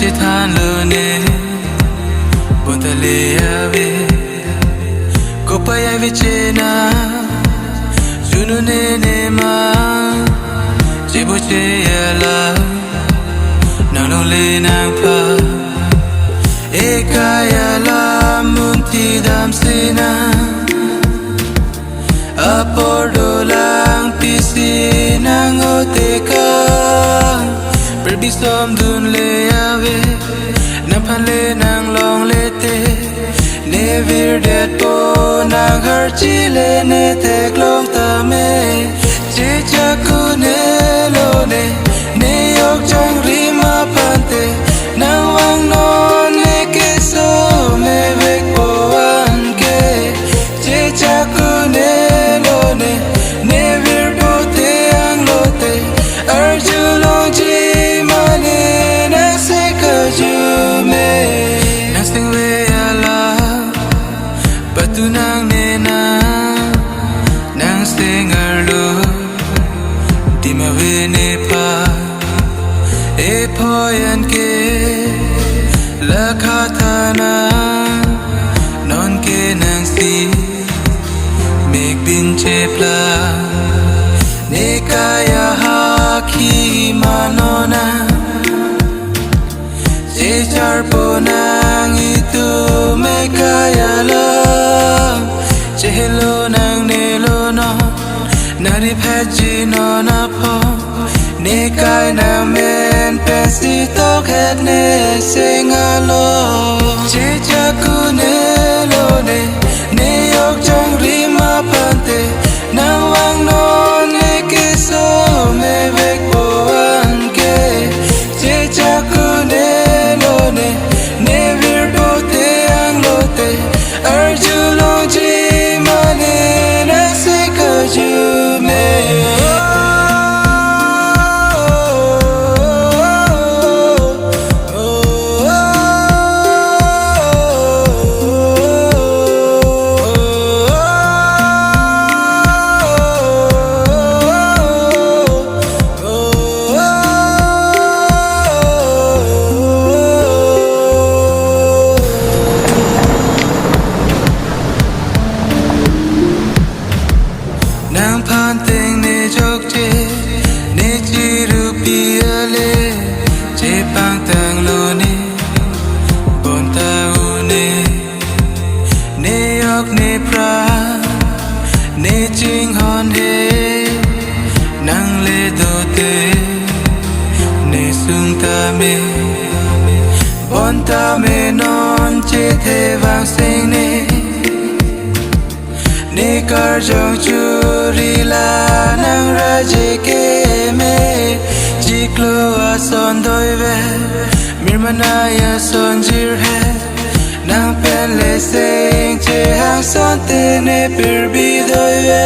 chỉ than lơ nè buồn ta lê về cô bay ai về trên na dù nó nè nè mà chỉ bố chế là nàng long lê nàng pa e kaya la mun ti dam sina apordo lang pisi nang oteka perbi som dun le ave nam phan le nang long le te ne vir det po nang har chi le ne te klong ta me che cha ku ne lo ne yok chang ri ma phan te nang wang non ne ke so me vek po an ke che cha ku ne lo ne vir po te ang lo te ar ju long chi ma ne na se ka ju me na sing ve ala patu nang ne na nang sing ar lo di ma ve ne pa e poyan ke la khatana non ke nang si mek bin che pla ne kaya ha ki manona che char po nang itu me kaya la che hello nang ne lo no nari phaji no na pho ne kai na men pesi to khet ne sing alo che cha ku ne lo ne yok chang ri ma phan te nang wang non ne ke so me vek po an ke che cha ku ne lo ne vir po te ang lo te ar ju long chi ma ne na se ka ju me nang phan ting ne jok che ne chi ru pi ale che pang tang lo ne bon ta u ne yok ne pra ne ching hon he nang le do te ne sung ta me bon ta me non che the vang sing ne ne kar jong churi la nang ra je ke me ji klo a son doi ve mir manaya son jir he nang pen le sing che hang son te ne per bi doi ve